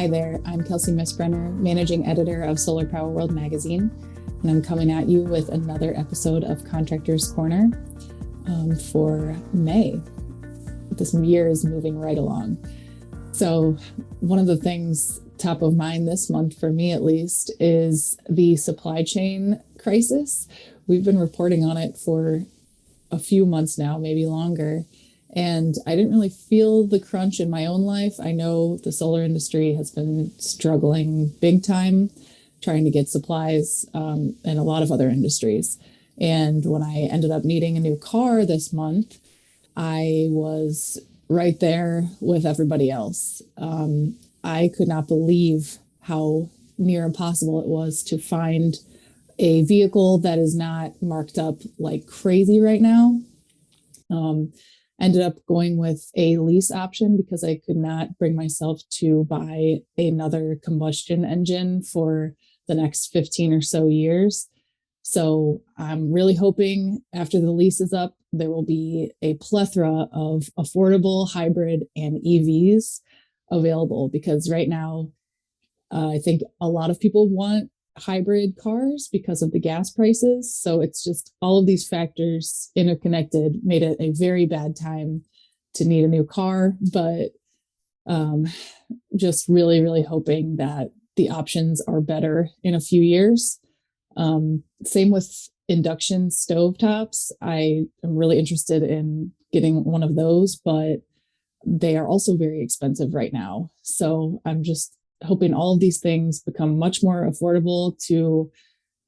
Hi there, I'm Kelsey Misbrenner, Managing Editor of Solar Power World magazine, and I'm coming at you with another episode of Contractor's Corner for May. This year is moving right along. So one of the things top of mind this month, for me at least, is the supply chain crisis. We've been reporting on it for a few months now, maybe longer. And I didn't really feel the crunch in my own life. I know the solar industry has been struggling big time trying to get supplies, and a lot of other industries. And when I ended up needing a new car this month, I was right there with everybody else. I could not believe how near impossible it was to find a vehicle that is not marked up like crazy right now. Ended up going with a lease option because I could not bring myself to buy another combustion engine for the next 15 or so years. So I'm really hoping after the lease is up, there will be a plethora of affordable hybrid and EVs available, because right now, I think a lot of people want hybrid cars because of the gas prices. So it's just all of these factors interconnected made it a very bad time to need a new car. But just really, really hoping that the options are better in a few years. Same with induction stovetops. I am really interested in getting one of those, but they are also very expensive right now. So I'm just hoping all of these things become much more affordable to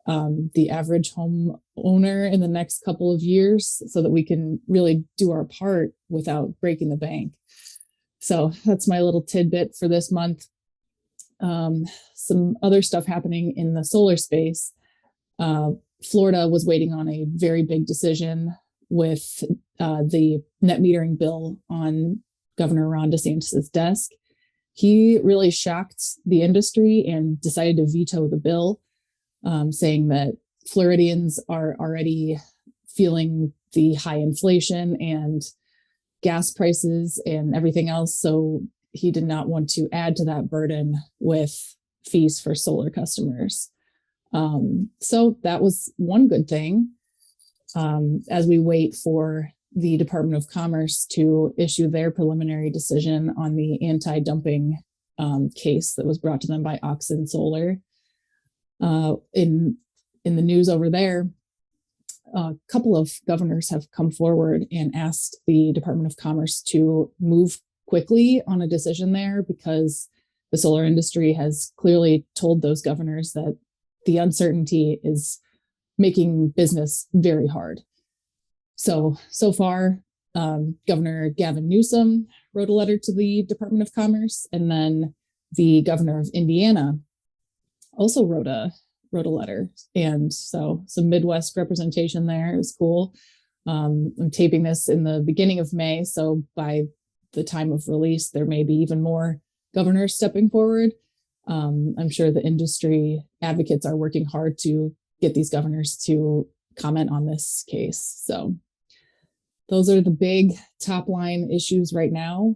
the average home owner in the next couple of years, so that we can really do our part without breaking the bank. So that's my little tidbit for this month. Some other stuff happening in the solar space. Florida was waiting on a very big decision with the net metering bill on Governor Ron DeSantis' desk. He really shocked the industry and decided to veto the bill, saying that Floridians are already feeling the high inflation and gas prices and everything else. So he did not want to add to that burden with fees for solar customers. So that was one good thing, as we wait for the Department of Commerce to issue their preliminary decision on the anti-dumping case that was brought to them by Oxen Solar. In the news over there, a couple of governors have come forward and asked the Department of Commerce to move quickly on a decision there, because the solar industry has clearly told those governors that the uncertainty is making business very hard. So far, Governor Gavin Newsom wrote a letter to the Department of Commerce, and then the governor of Indiana also wrote a letter. And so some Midwest representation there. It was cool. I'm taping this in the beginning of May, so by the time of release, there may be even more governors stepping forward. I'm sure the industry advocates are working hard to get these governors to comment on this case. So those are the big top line issues right now.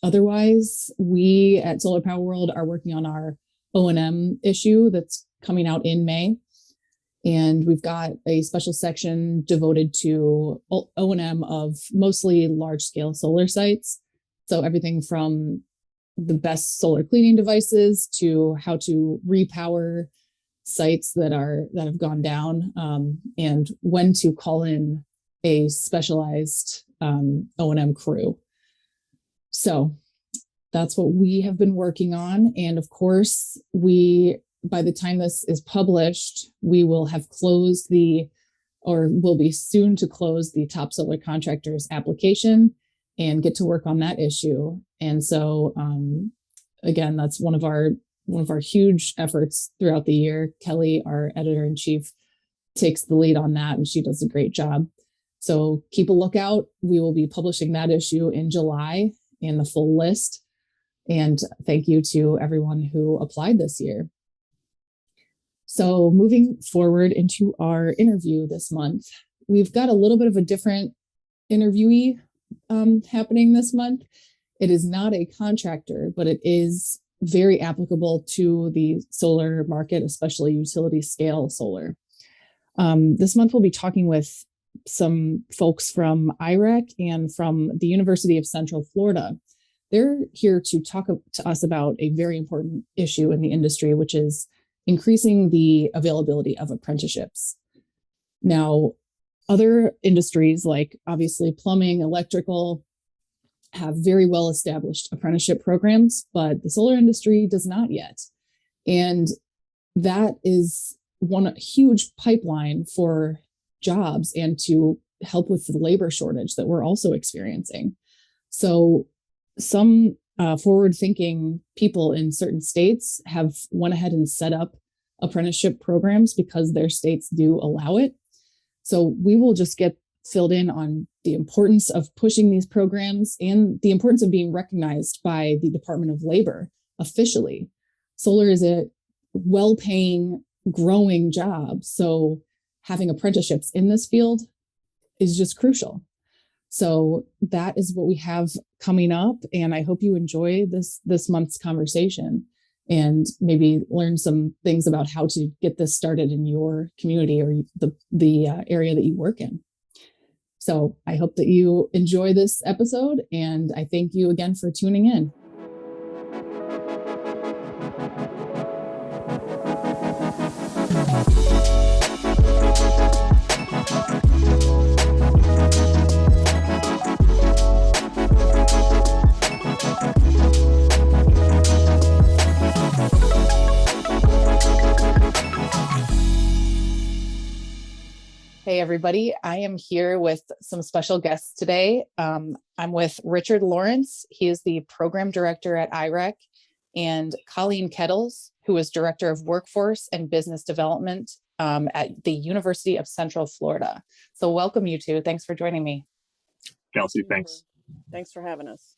Otherwise, we at Solar Power World are working on our O&M issue that's coming out in May. And we've got a special section devoted to O&M of mostly large scale solar sites. So everything from the best solar cleaning devices to how to repower sites that have gone down, and when to call in a specialized O&M crew. So that's what we have been working on. And of course, by the time this is published, we will have closed will be soon to close the Top Solar Contractors application and get to work on that issue. And so, again, that's one of our huge efforts throughout the year. Kelly, our editor-in-chief, takes the lead on that, and she does a great job. So keep a lookout. We will be publishing that issue in July and the full list. And thank you to everyone who applied this year. So moving forward into our interview this month, we've got a little bit of a different interviewee happening this month. It is not a contractor, but it is very applicable to the solar market, especially utility scale solar. This month, we'll be talking with some folks from IREC and from the University of Central Florida. They're here to talk to us about a very important issue in the industry, which is increasing the availability of apprenticeships. Now, other industries like obviously plumbing, electrical, have very well established apprenticeship programs, but the solar industry does not yet. And that is one huge pipeline for jobs and to help with the labor shortage that we're also experiencing. So some forward-thinking people in certain states have went ahead and set up apprenticeship programs because their states do allow it. So we will just get filled in on the importance of pushing these programs and the importance of being recognized by the Department of Labor officially. Solar is a well-paying, growing job. So having apprenticeships in this field is just crucial. So that is what we have coming up. And I hope you enjoy this month's conversation and maybe learn some things about how to get this started in your community or the area that you work in. So I hope that you enjoy this episode, and I thank you again for tuning in. Hey, everybody. I am here with some special guests today. I'm with Richard Lawrence. He is the program director at IREC, and Colleen Kettles, who is director of workforce and business development at the University of Central Florida. So welcome, you two. Thanks for joining me. Kelsey, thanks. Thanks for having us.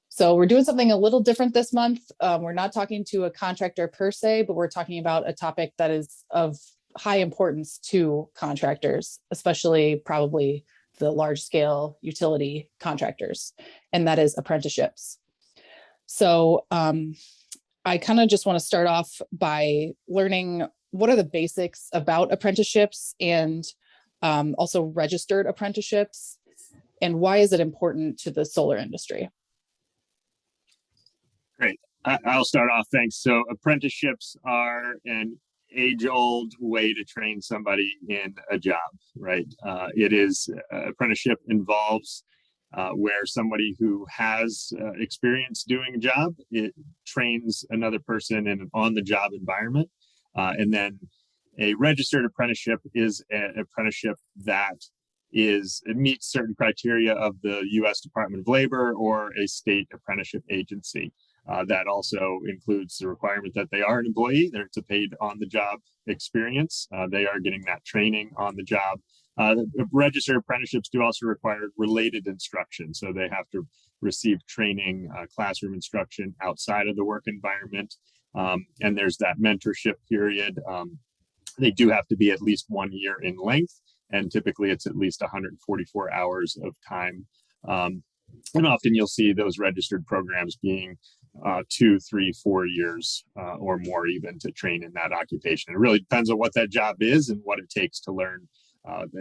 So we're doing something a little different this month. We're not talking to a contractor per se, but we're talking about a topic that is of high importance to contractors, especially probably the large scale utility contractors, and that is apprenticeships. So I kind of just want to start off by learning what are the basics about apprenticeships and also registered apprenticeships, and why is it important to the solar industry? Great. I'll start off. Thanks. So apprenticeships are an age-old way to train somebody in a job, right? It is apprenticeship involves where somebody who has experience doing a job, it trains another person in an on-the-job environment. And then a registered apprenticeship is an apprenticeship that it meets certain criteria of the U.S. Department of Labor or a state apprenticeship agency. That also includes the requirement that they are an employee. It's a paid on-the-job experience. They are getting that training on the job. Registered apprenticeships do also require related instruction. So they have to receive training, classroom instruction outside of the work environment. And there's that mentorship period. They do have to be at least 1 year in length. And typically it's at least 144 hours of time. And often you'll see those registered programs being 2, 3, 4 years or more even to train in that occupation. It really depends on what that job is and what it takes to learn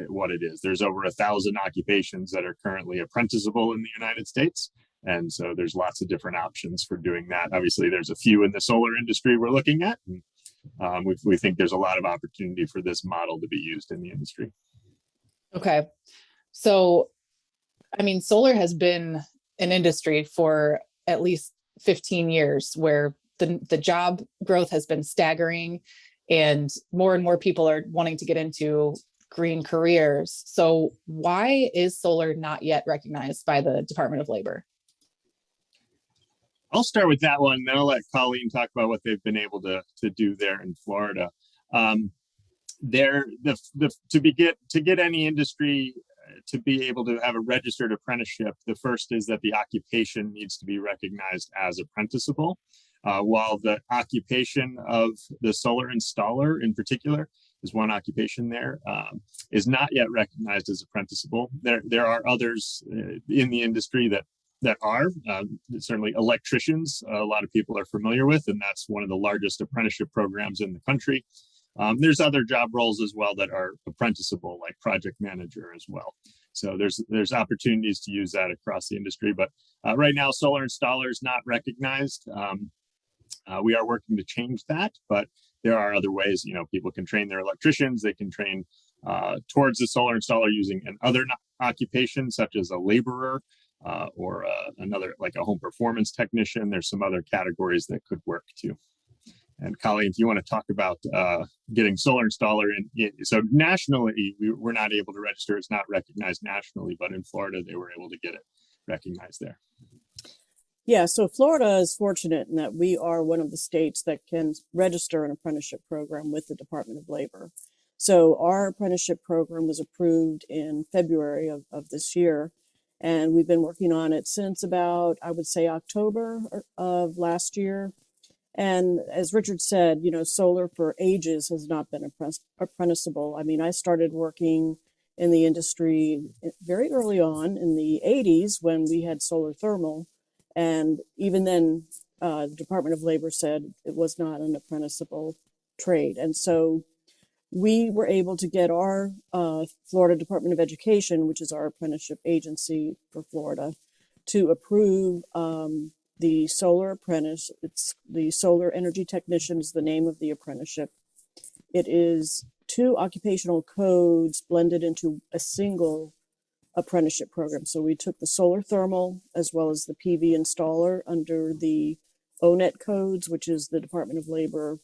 what it is. There's over 1,000 occupations that are currently apprenticeable in the United States. And so there's lots of different options for doing that. Obviously, there's a few in the solar industry we're looking at. And, we think there's a lot of opportunity for this model to be used in the industry. Okay. So, I mean, solar has been an industry for at least 15 years where the job growth has been staggering and more people are wanting to get into green careers. So why is solar not yet recognized by the Department of Labor? I'll start with that one, then I'll let Colleen talk about what they've been able to do there in Florida. To get any industry to be able to have a registered apprenticeship, the first is that the occupation needs to be recognized as apprenticeable. While the occupation of the solar installer in particular is one occupation there, is not yet recognized as apprenticeable. There are others in the industry that that are certainly electricians. A lot of people are familiar with, and that's one of the largest apprenticeship programs in the country. There's other job roles as well that are apprenticeable, like project manager as well. So there's opportunities to use that across the industry. But right now, solar installer is not recognized. We are working to change that, but there are other ways. People can train their electricians. They can train towards the solar installer using other occupations, such as a laborer or another, like a home performance technician. There's some other categories that could work too. And Colleen, if you want to talk about getting solar installer in, so nationally, we're not able to register. It's not recognized nationally, but in Florida, they were able to get it recognized there. Yeah, so Florida is fortunate in that we are one of the states that can register an apprenticeship program with the Department of Labor. So our apprenticeship program was approved in February of this year, and we've been working on it since about, I would say, October of last year. And as Richard said, solar for ages has not been apprenticeable. I mean, I started working in the industry very early on in the 80s when we had solar thermal. And even then, the Department of Labor said it was not an apprenticeable trade. And so we were able to get our Florida Department of Education, which is our apprenticeship agency for Florida, to approve the solar apprentice. It's the solar energy technician is the name of the apprenticeship. It is 2 occupational codes blended into a single apprenticeship program. So we took the solar thermal as well as the PV installer under the ONET codes, which is the Department of Labor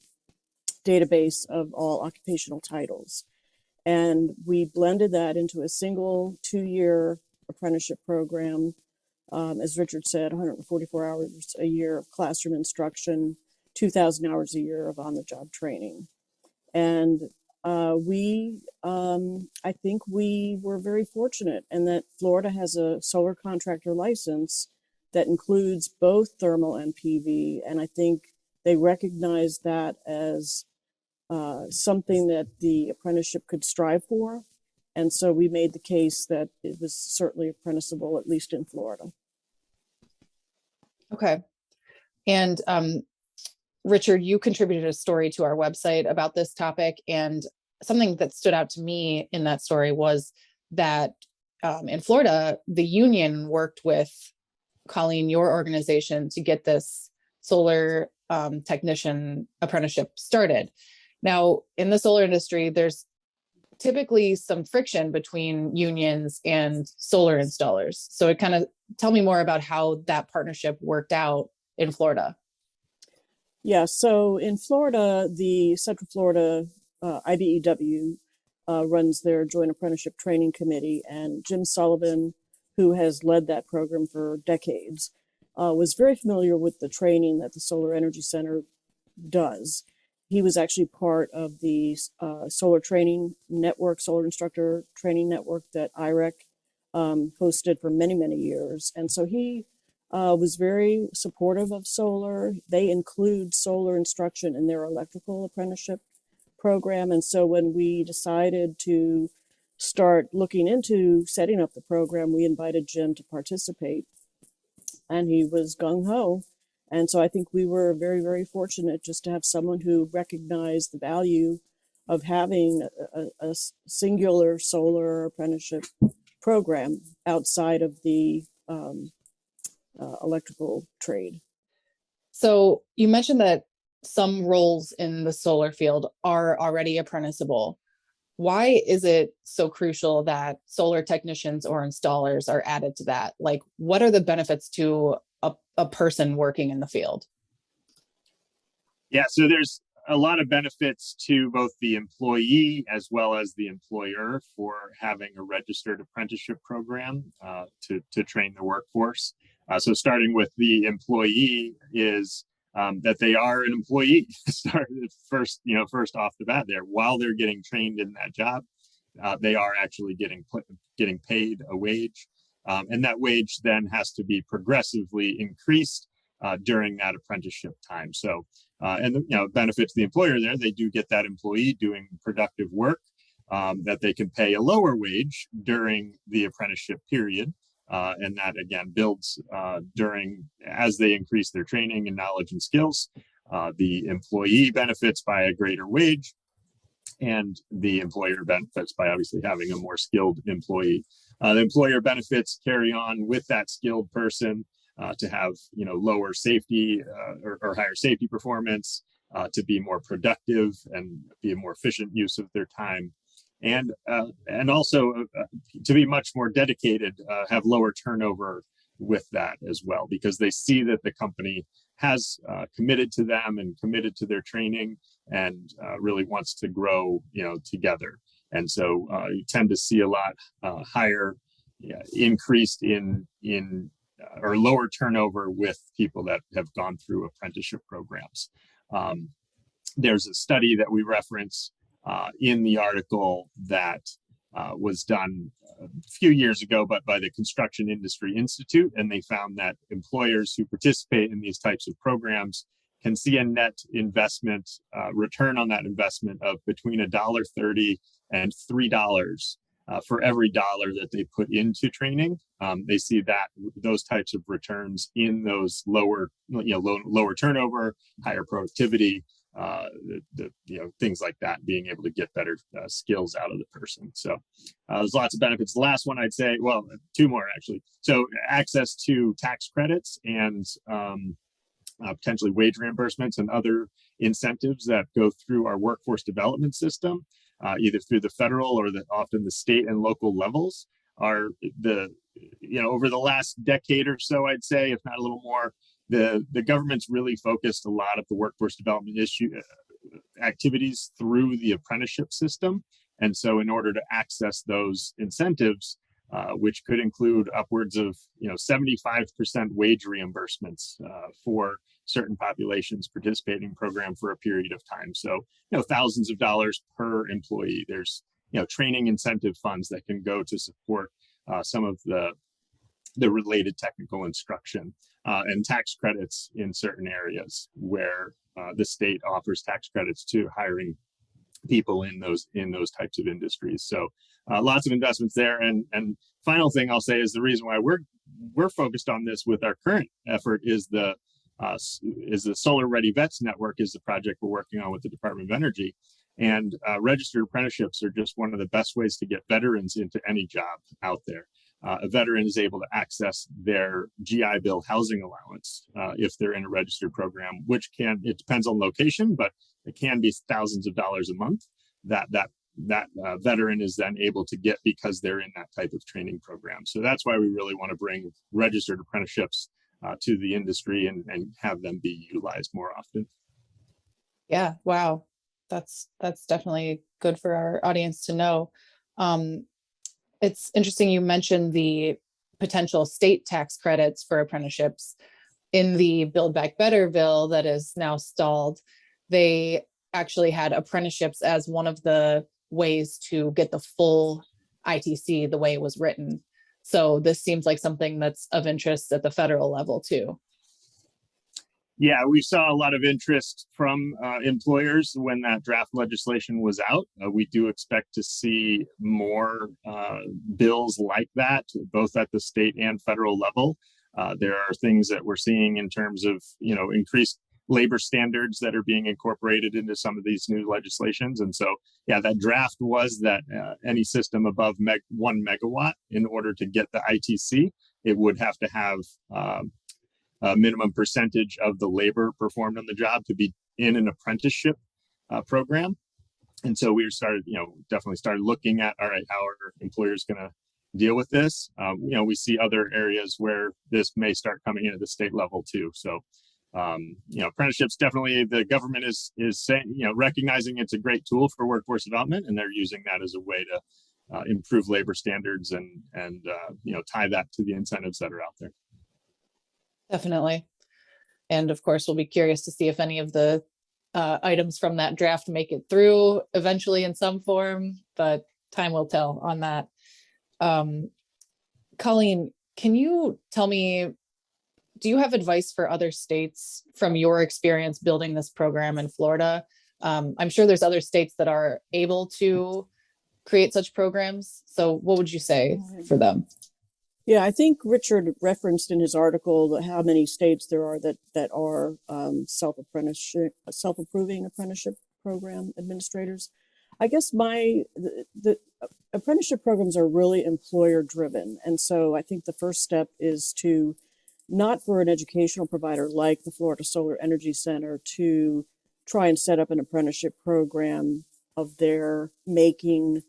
database of all occupational titles. And we blended that into a single 2-year apprenticeship program. As Richard said, 144 hours a year of classroom instruction, 2,000 hours a year of on-the-job training. And I think we were very fortunate in that Florida has a solar contractor license that includes both thermal and PV. And I think they recognize that as something that the apprenticeship could strive for. And so we made the case that it was certainly apprenticeable, at least in Florida. Okay. And Richard, you contributed a story to our website about this topic, and something that stood out to me in that story was that in Florida, the union worked with Colleen, your organization, to get this solar technician apprenticeship started. Now, in the solar industry, there's typically some friction between unions and solar installers. So it kind of tell me more about how that partnership worked out in Florida. Yeah, so in Florida, the Central Florida IBEW runs their Joint Apprenticeship Training Committee, and Jim Sullivan, who has led that program for decades, was very familiar with the training that the Solar Energy Center does. He was actually part of the solar training network, solar instructor training network that IREC hosted for many, many years. And so he was very supportive of solar. They include solar instruction in their electrical apprenticeship program. And so when we decided to start looking into setting up the program, we invited Jim to participate, and he was gung-ho. And so I think we were very, very fortunate just to have someone who recognized the value of having a singular solar apprenticeship program outside of the electrical trade. So you mentioned that some roles in the solar field are already apprenticeable. Why is it so crucial that solar technicians or installers are added to that? Like, what are the benefits to a person working in the field? Yeah, so there's a lot of benefits to both the employee as well as the employer for having a registered apprenticeship program to train the workforce. So starting with the employee is that they are an employee. First off the bat there, while they're getting trained in that job, they are actually getting paid a wage. And that wage then has to be progressively increased during that apprenticeship time. So, benefit to the employer there, they do get that employee doing productive work that they can pay a lower wage during the apprenticeship period. And that again builds as they increase their training and knowledge and skills. The employee benefits by a greater wage, and the employer benefits by obviously having a more skilled employee. The employer benefits carry on with that skilled person to have lower safety or higher safety performance, to be more productive and be a more efficient use of their time, and also to be much more dedicated, have lower turnover with that as well, because they see that the company has committed to them and committed to their training and really wants to grow together. And so you tend to see a lot higher increased in or lower turnover with people that have gone through apprenticeship programs. There's a study that we reference in the article that was done a few years ago, but by the Construction Industry Institute, and they found that employers who participate in these types of programs can see a net investment return on that investment of between $1.30 and $3 for every dollar that they put into training. They see that those types of returns in those lower turnover, higher productivity, things like that, being able to get better skills out of the person. So there's lots of benefits. The last one I'd say, well, two more actually. So access to tax credits and potentially wage reimbursements and other incentives that go through our workforce development system, either through the federal or often the state and local levels, are over the last decade or so, I'd say, if not a little more, the government's really focused a lot of the workforce development activities through the apprenticeship system. And so in order to access those incentives, which could include upwards of 75% wage reimbursements for certain populations participating in program for a period of time. So thousands of dollars per employee. There's training incentive funds that can go to support some of the related technical instruction, and tax credits in certain areas where the state offers tax credits to hiring people in those types of industries. So lots of investments there. And final thing I'll say is the reason why we're focused on this with our current effort is the Solar Ready Vets Network is the project we're working on with the Department of Energy. And registered apprenticeships are just one of the best ways to get veterans into any job out there. A veteran is able to access their GI Bill housing allowance if they're in a registered program, it depends on location, but it can be thousands of dollars a month that veteran is then able to get because they're in that type of training program. So that's why we really want to bring registered apprenticeships to the industry and have them be utilized more often. Yeah, wow. That's definitely good for our audience to know. It's interesting you mentioned the potential state tax credits for apprenticeships. In the Build Back Better bill that is now stalled, they actually had apprenticeships as one of the ways to get the full ITC the way it was written. So this seems like something that's of interest at the federal level too. Yeah, we saw a lot of interest from employers when that draft legislation was out. We do expect to see more bills like that, both at the state and federal level. There are things that we're seeing in terms of, increased labor standards that are being incorporated into some of these new legislations. And so, yeah, that draft was that any system above 1 megawatt, in order to get the ITC, it would have to have a minimum percentage of the labor performed on the job to be in an apprenticeship program. And so we definitely started looking at, all right, how are employers going to deal with this? We see other areas where this may start coming in at the state level too. So, apprenticeships, definitely the government is saying, recognizing it's a great tool for workforce development, and they're using that as a way to improve labor standards and tie that to the incentives that are out there. Definitely. And of course, we'll be curious to see if any of the items from that draft make it through eventually in some form, but time will tell on that. Colleen, can you tell me, do you have advice for other states from your experience building this program in Florida? I'm sure there's other states that are able to create such programs. So what would you say for them? Yeah, I think Richard referenced in his article how many states there are that are self-approving apprenticeship program administrators. I guess the apprenticeship programs are really employer driven, and so I think the first step is to, not for an educational provider like the Florida Solar Energy Center, to try and set up an apprenticeship program of their making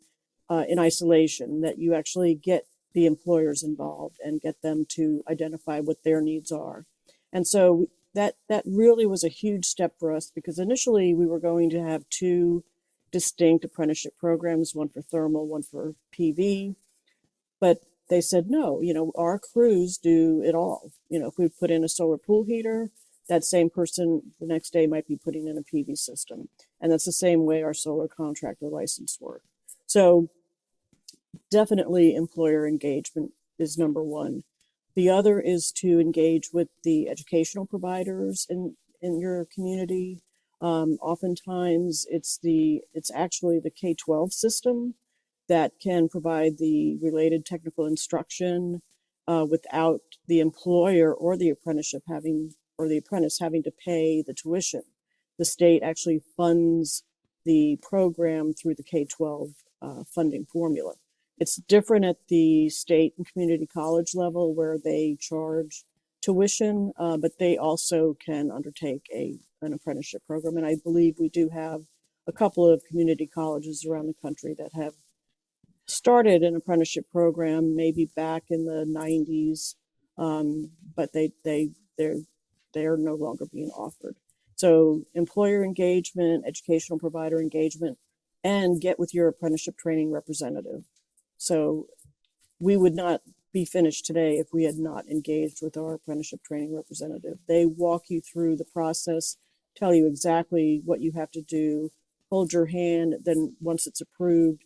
in isolation, that you actually get the employers involved and get them to identify what their needs are. And so that really was a huge step for us, because initially we were going to have two distinct apprenticeship programs, one for thermal, one for PV. But they said, no, our crews do it all. If we put in a solar pool heater, that same person the next day might be putting in a PV system. And that's the same way our solar contractor license works. So definitely employer engagement is number one. The other is to engage with the educational providers in your community. Oftentimes it's actually the K-12 system that can provide the related technical instruction without the employer or the apprentice having to pay the tuition. The state actually funds the program through the K-12 funding formula. It's different at the state and community college level, where they charge tuition, but they also can undertake an apprenticeship program. And I believe we do have a couple of community colleges around the country that have started an apprenticeship program, maybe back in the 90s, but they're no longer being offered. So employer engagement, educational provider engagement, and get with your apprenticeship training representative. So we would not be finished today if we had not engaged with our apprenticeship training representative. They walk you through the process, tell you exactly what you have to do, hold your hand. Then once it's approved,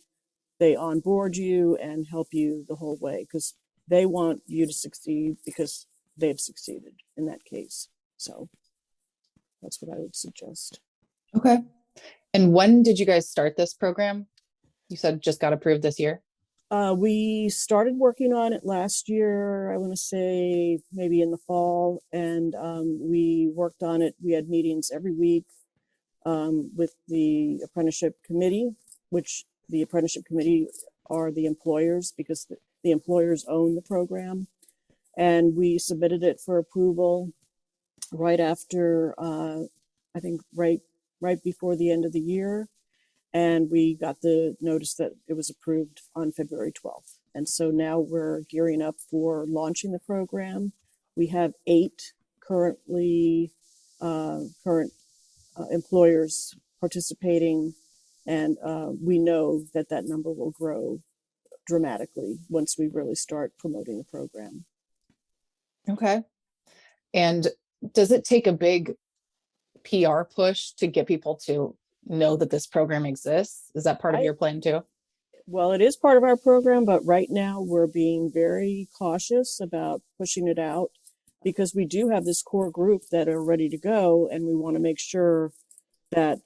they onboard you and help you the whole way, because they want you to succeed because they've succeeded in that case. So that's what I would suggest. Okay. And when did you guys start this program? You said just got approved this year. We started working on it last year, I want to say maybe in the fall, and we worked on it. We had meetings every week with the apprenticeship committee, which the apprenticeship committee are the employers, because the employers own the program. And we submitted it for approval right after, I think right before the end of the year. And we got the notice that it was approved on February 12th. And so now we're gearing up for launching the program. We have 8 current employers participating, and we know that number will grow dramatically once we really start promoting the program. Okay. And does it take a big PR push to get people to know that this program exists? Is that part of your plan too? Well, it is part of our program, but right now we're being very cautious about pushing it out, because we do have this core group that are ready to go, and we want to make sure that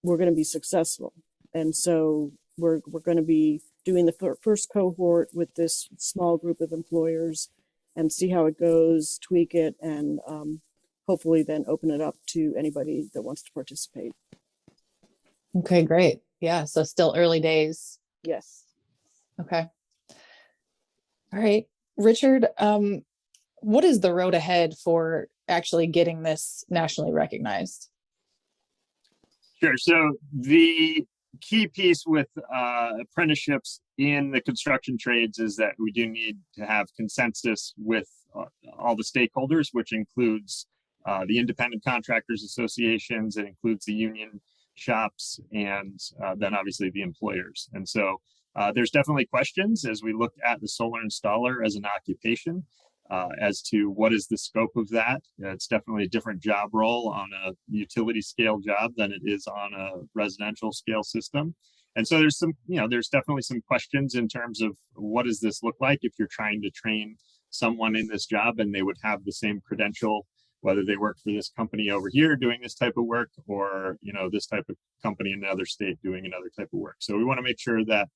we're going to be successful. And so we're going to be doing the first cohort with this small group of employers and see how it goes, tweak it, and hopefully then open it up to anybody that wants to participate. Okay, great. Yeah. So still early days. Yes. Okay. All right. Richard, what is the road ahead for actually getting this nationally recognized? Sure. So the key piece with apprenticeships in the construction trades is that we do need to have consensus with all the stakeholders, which includes the independent contractors associations, it includes the union shops, and then obviously the employers. And so there's definitely questions as we look at the solar installer as an occupation as to what is the scope of that. It's definitely a different job role on a utility scale job than it is on a residential scale system. And so there's there's definitely some questions in terms of what does this look like if you're trying to train someone in this job and they would have the same credential, whether they work for this company over here doing this type of work, or this type of company in another state doing another type of work. So we want to make sure that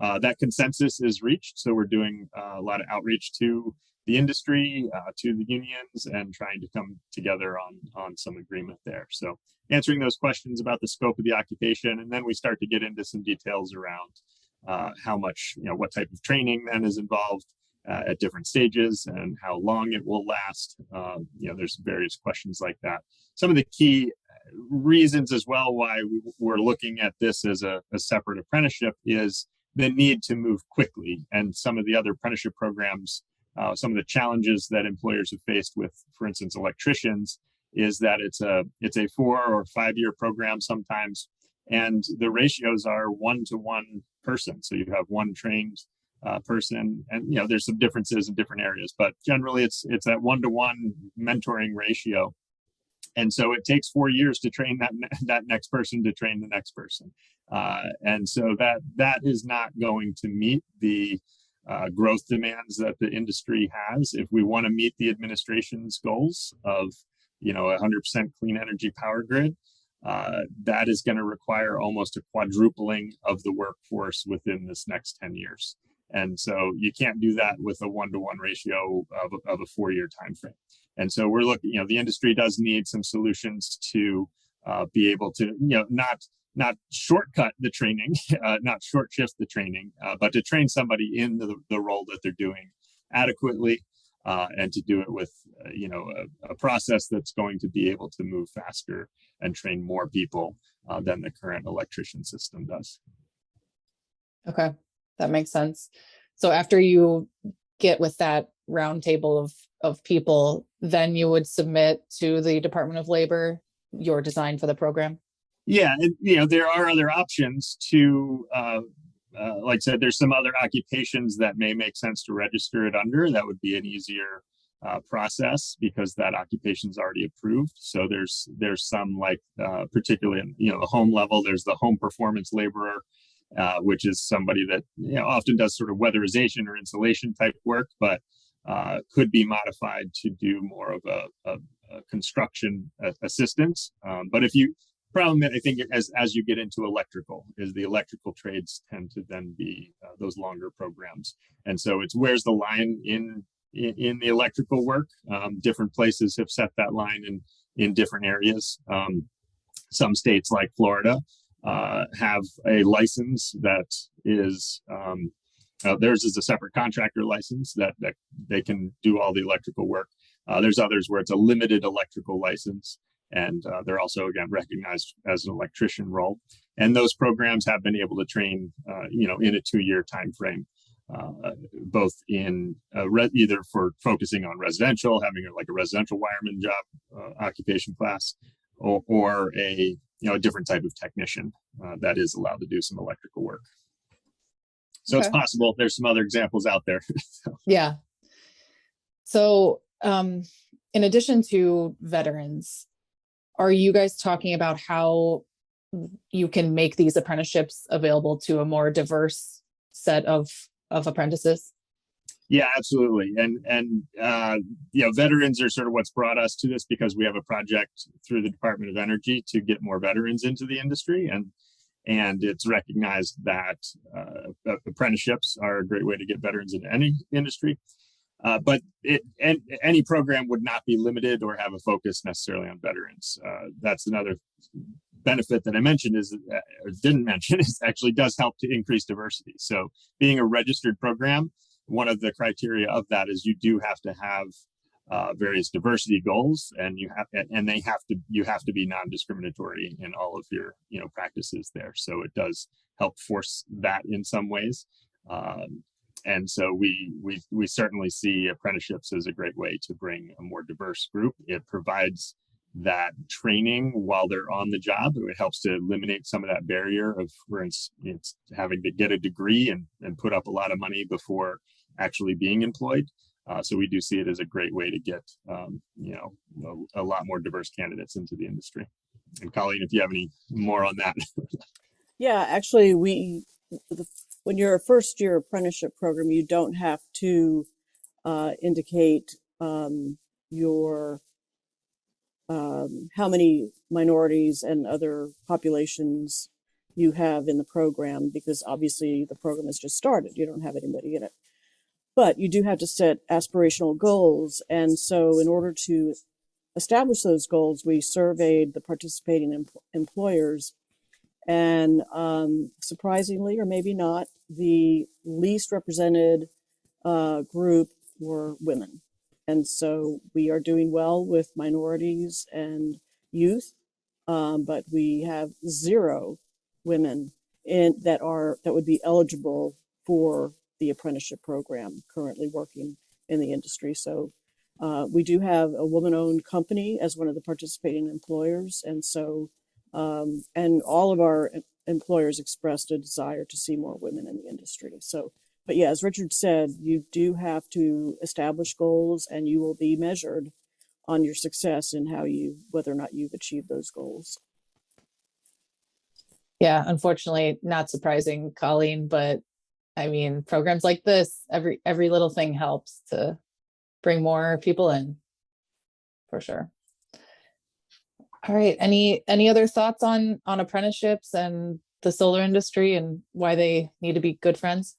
that consensus is reached. So we're doing a lot of outreach to the industry, to the unions, and trying to come together on some agreement there. So answering those questions about the scope of the occupation, and then we start to get into some details around how much, what type of training then is involved at different stages and how long it will last. There's various questions like that. Some of the key reasons as well why we're looking at this as a separate apprenticeship is the need to move quickly. And some of the other apprenticeship programs, some of the challenges that employers have faced with, for instance, electricians, is that it's a 4 or 5 year program sometimes, and the ratios are 1-to-1 person. So you have one trained person, and there's some differences in different areas, but generally it's that 1-to-1 mentoring ratio. And so it takes 4 years to train that next person to train the next person. And so that is not going to meet the growth demands that the industry has. If we want to meet the administration's goals of 100% clean energy power grid, that is going to require almost a quadrupling of the workforce within this next 10 years. And so you can't do that with a 1-to-1 ratio of a 4-year time frame. And so we're looking, the industry does need some solutions to be able to, not shortcut the training, not short shift the training, but to train somebody in the role that they're doing adequately, and to do it with, a process that's going to be able to move faster and train more people than the current electrician system does. Okay, that makes sense. So after you get with that roundtable of people, then you would submit to the Department of Labor your design for the program? Yeah, there are other options to, like I said, there's some other occupations that may make sense to register it under. That would be an easier process because that occupation is already approved. So there's some, like particularly in the home level, there's the home performance laborer, which is somebody that often does sort of weatherization or insulation type work, but could be modified to do more of a construction assistance. But problem, I think, as you get into electrical, is the electrical trades tend to then be those longer programs. And so it's where's the line in the electrical work. Different places have set that line in different areas. Some states like Florida have a license that is theirs is a separate contractor license that they can do all the electrical work. There's others where it's a limited electrical license, and they're also, again, recognized as an electrician role. And those programs have been able to train, in a 2-year time frame, both in either for focusing on residential, having a residential wireman job occupation class, or a different type of technician that is allowed to do some electrical work. So It's possible. There's some other examples out there. Yeah. So in addition to veterans, are you guys talking about how you can make these apprenticeships available to a more diverse set of apprentices? Yeah, absolutely. And veterans are sort of what's brought us to this, because we have a project through the Department of Energy to get more veterans into the industry. And it's recognized that apprenticeships are a great way to get veterans into any industry. But any program would not be limited or have a focus necessarily on veterans. That's another benefit that I mentioned or didn't mention, is actually does help to increase diversity. So being a registered program, one of the criteria of that is you do have to have various diversity goals, and you have to be non-discriminatory in all of your practices there. So it does help force that in some ways. And so we certainly see apprenticeships as a great way to bring a more diverse group. It provides that training while they're on the job. It helps to eliminate some of that barrier of, for instance, having to get a degree and put up a lot of money before actually being employed. So we do see it as a great way to get a lot more diverse candidates into the industry. And Colleen, if you have any more on that. Yeah, actually, when you're a first-year apprenticeship program, you don't have to indicate your how many minorities and other populations you have in the program, because obviously the program has just started. You don't have anybody in it. But you do have to set aspirational goals. And so in order to establish those goals, we surveyed the participating employers. And surprisingly, or maybe not, the least represented group were women. And so we are doing well with minorities and youth, but we have 0 women that would be eligible for the apprenticeship program currently working in the industry. So we do have a woman-owned company as one of the participating employers, and so and all of our employers expressed a desire to see more women in the industry. So, but yeah, as Richard said, you do have to establish goals, and you will be measured on your success and whether or not you've achieved those goals. Yeah, unfortunately, not surprising, Colleen, but I mean, programs like this, every little thing helps to bring more people in, for sure. All right, any other thoughts on apprenticeships and the solar industry and why they need to be good friends?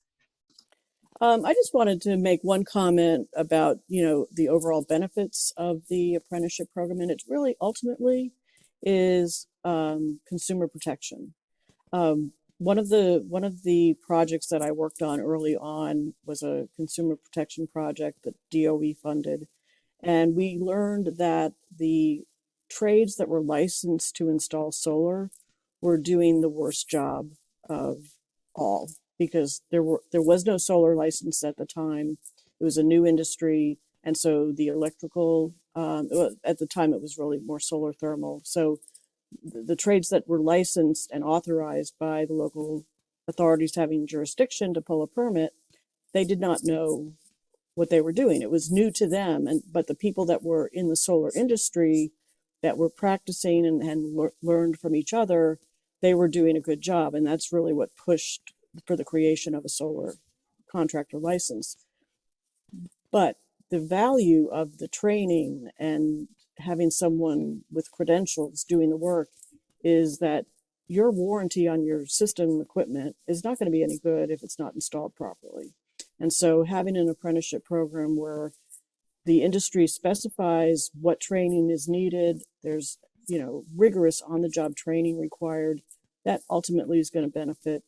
I just wanted to make one comment about, the overall benefits of the apprenticeship program, and it really ultimately is consumer protection. One of the projects that I worked on early on was a consumer protection project that DOE funded, and we learned that the trades that were licensed to install solar were doing the worst job of all, because there was no solar license at the time. It was a new industry, and so the electrical at the time it was really more solar thermal. So the trades that were licensed and authorized by the local authorities having jurisdiction to pull a permit, they did not know what they were doing. It was new to them, but the people that were in the solar industry that were practicing and learned from each other, they were doing a good job, and that's really what pushed for the creation of a solar contractor license. But the value of the training and having someone with credentials doing the work is that your warranty on your system equipment is not going to be any good if it's not installed properly. And so having an apprenticeship program where the industry specifies what training is needed, there's rigorous on-the-job training required, that ultimately is going to benefit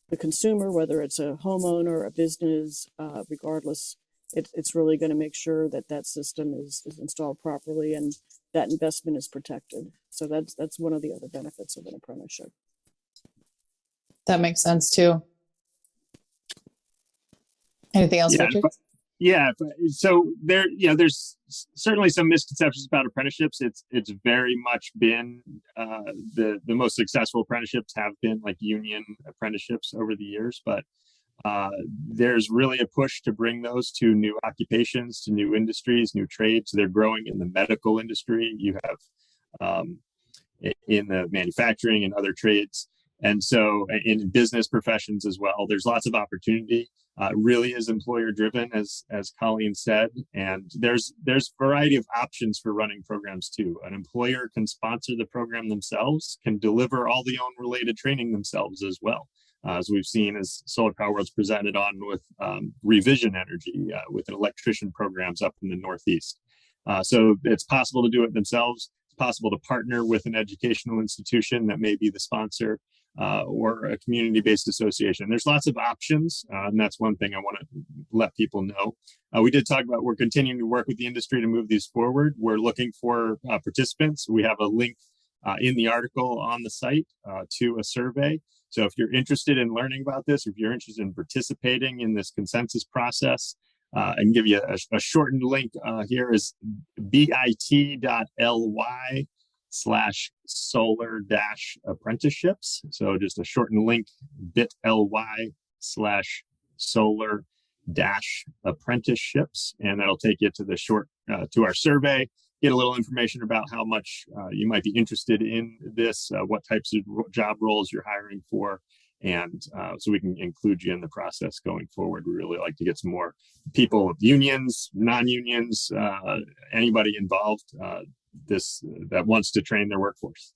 the consumer, whether it's a homeowner, a business, regardless. It's really going to make sure that that system is installed properly and that investment is protected. So that's one of the other benefits of an apprenticeship. That makes sense too. Anything else, Richard? Yeah. So there's certainly some misconceptions about apprenticeships. It's very much been the most successful apprenticeships have been like union apprenticeships over the years, but there's really a push to bring those to new occupations, to new industries, new trades. They're growing in the medical industry. You have in the manufacturing and other trades. And so in business professions as well, there's lots of opportunity. Really is employer driven, as Colleen said, and there's a variety of options for running programs too. An employer can sponsor the program themselves, can deliver all the own related training themselves as well. As we've seen as Solar Power World's presented on with Revision Energy, with electrician programs up in the Northeast. So it's possible to do it themselves. It's possible to partner with an educational institution that may be the sponsor, or a community-based association. There's lots of options, and that's one thing I want to let people know. We did talk about we're continuing to work with the industry to move these forward. We're looking for participants. We have a link in the article on the site to a survey. So if you're interested in learning about this, if you're interested in participating in this consensus process, I can give you a shortened link here is bit.ly/solar-apprenticeships. So just a shortened link, bit.ly/solar-apprenticeships, and that'll take you to the to our survey. Get a little information about how much you might be interested in this, what types of job roles you're hiring for, and so we can include you in the process going forward. We really like to get some more people, unions, non-unions, anybody involved that wants to train their workforce.